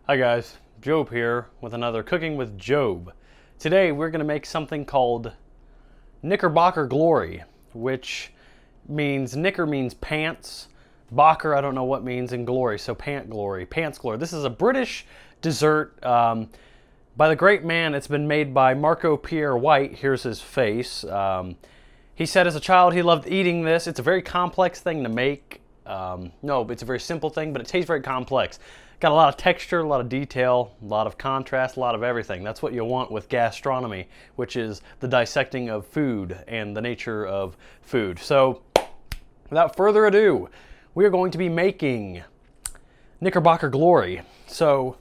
Hi guys, Job here with another Cooking with Job. Today we're going to make something called Knickerbocker Glory, which means knicker means pants, bocker I don't know what means, and glory, so pants glory. This is a British dessert by the great man. It's been made by Marco Pierre White. Here's his face. He said as a child he loved eating this. It's a very complex thing to make. No, it's a very simple thing, but it tastes very complex. Got a lot of texture, a lot of detail, a lot of contrast, a lot of everything. That's what you want with gastronomy, which is the dissecting of food and the nature of food. So, without further ado, we are going to be making Knickerbocker Glory. So,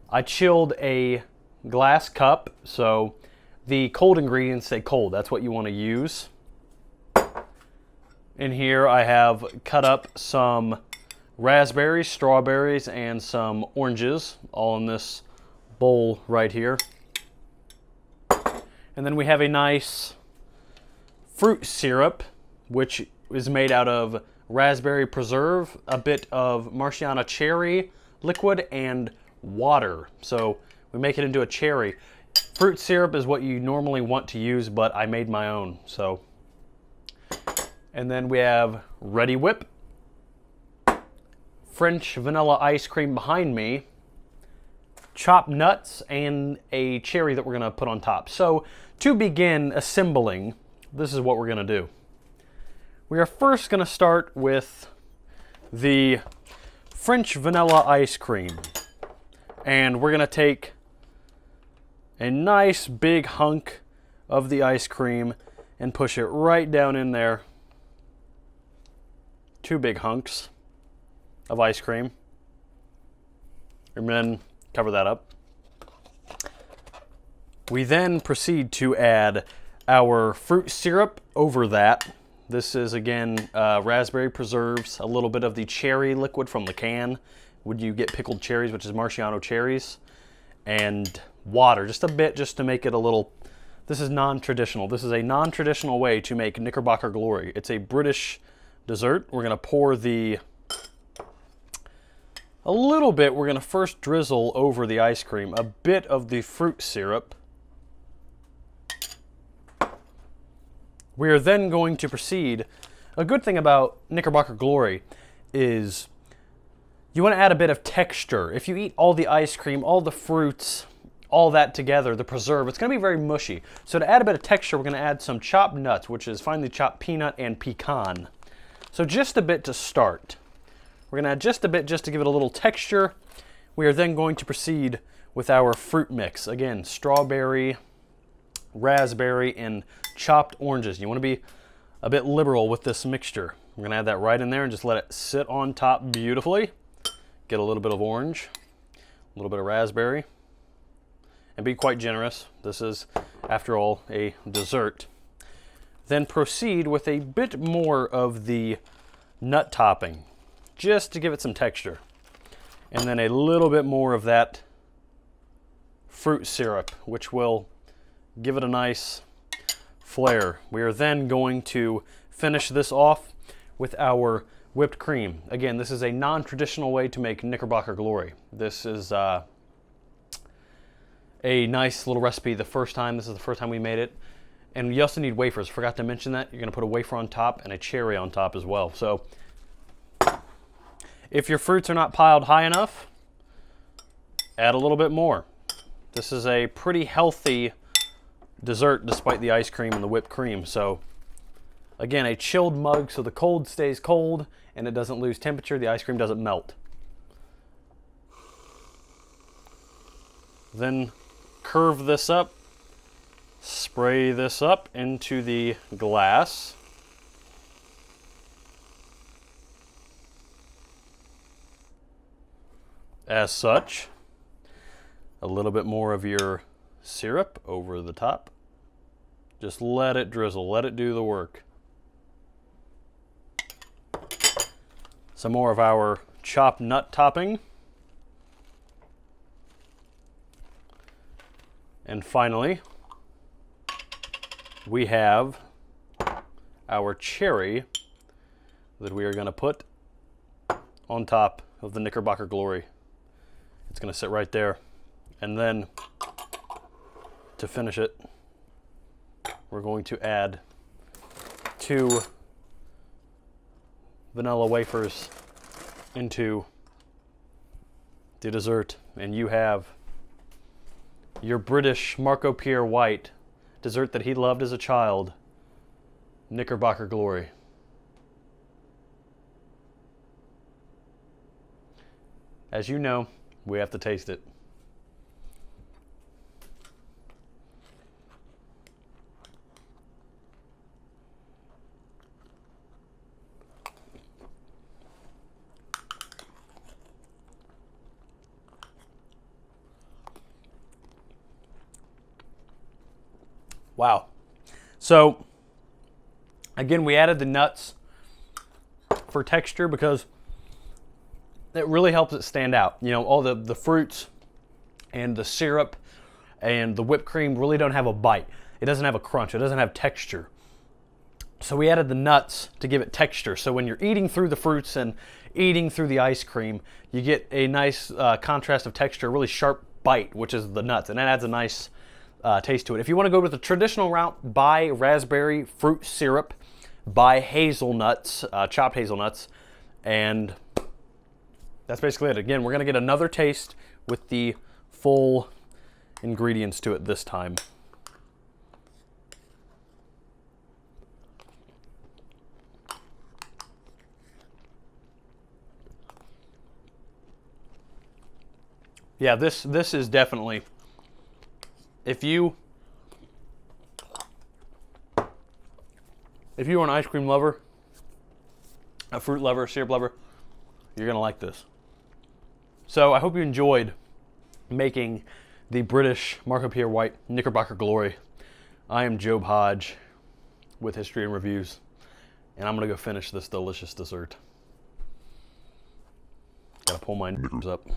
I chilled a glass cup, so the cold ingredients stay cold. That's what you want to use. In here I have cut up some raspberries, strawberries, and some oranges, all in this bowl right here. And then we have a nice fruit syrup, which is made out of raspberry preserve, a bit of Marciano cherry liquid, and water. So we make it into a cherry. Fruit syrup is what you normally want to use, but I made my own. So, and then we have Ready Whip, French vanilla ice cream behind me, chopped nuts, and a cherry that we're going to put on top. So to begin assembling, this is what we're going to do. We are first going to start with the French vanilla ice cream. And we're going to take a nice big hunk of the ice cream and push it right down in there. 2 big hunks of ice cream, and then cover that up. We then proceed to add our fruit syrup over that. This is again raspberry preserves, a little bit of the cherry liquid from the can. Would you get pickled cherries, which is Marciano cherries, and water, just a bit, just to make it a little. This is non-traditional. This is a non-traditional way to make Knickerbocker Glory. It's a British dessert. We're going to pour a little bit, we're going to first drizzle over the ice cream a bit of the fruit syrup. We are then going to proceed. A good thing about Knickerbocker Glory is you want to add a bit of texture. If you eat all the ice cream, all the fruits, all that together, the preserve, it's going to be very mushy. So to add a bit of texture, we're going to add some chopped nuts, which is finely chopped peanut and pecan. So just a bit to start. We're going to add just a bit just to give it a little texture. We are then going to proceed with our fruit mix. Again, strawberry, raspberry, and chopped oranges. You want to be a bit liberal with this mixture. We're going to add that right in there and just let it sit on top beautifully. Get a little bit of orange, a little bit of raspberry, and be quite generous. This is, after all, a dessert. Then proceed with a bit more of the nut topping, just to give it some texture. And then a little bit more of that fruit syrup, which will give it a nice flair. We are then going to finish this off with our whipped cream. Again, this is a non-traditional way to make Knickerbocker Glory. This is a nice little recipe the first time. This is the first time we made it. And you also need wafers. Forgot to mention that. You're going to put a wafer on top and a cherry on top as well. So if your fruits are not piled high enough, add a little bit more. This is a pretty healthy dessert despite the ice cream and the whipped cream. So again, a chilled mug so the cold stays cold and it doesn't lose temperature. The ice cream doesn't melt. Then curve this up. Spray this up into the glass. As such, a little bit more of your syrup over the top. Just let it drizzle, let it do the work. Some more of our chopped nut topping. And finally, we have our cherry that we are going to put on top of the Knickerbocker Glory. It's going to sit right there. And then to finish it, we're going to add 2 vanilla wafers into the dessert, and you have your British Marco Pierre White dessert that he loved as a child, Knickerbocker Glory. As you know, we have to taste it. Wow. So, again, we added the nuts for texture because it really helps it stand out. You know, all the fruits and the syrup and the whipped cream really don't have a bite. It doesn't have a crunch. It doesn't have texture. So we added the nuts to give it texture. So when you're eating through the fruits and eating through the ice cream, you get a nice contrast of texture, a really sharp bite, which is the nuts, and that adds a nice taste to it. If you want to go with the traditional route, buy raspberry fruit syrup, buy hazelnuts, chopped hazelnuts, and that's basically it. Again, we're going to get another taste with the full ingredients to it this time. Yeah, this is definitely, if you are an ice cream lover, a fruit lover, syrup lover, you're going to like this. So I hope you enjoyed making the British Marco Pierre White Knickerbocker Glory. I am Job Hodge with History and Reviews, and I'm going to go finish this delicious dessert. Got to pull my knickers up.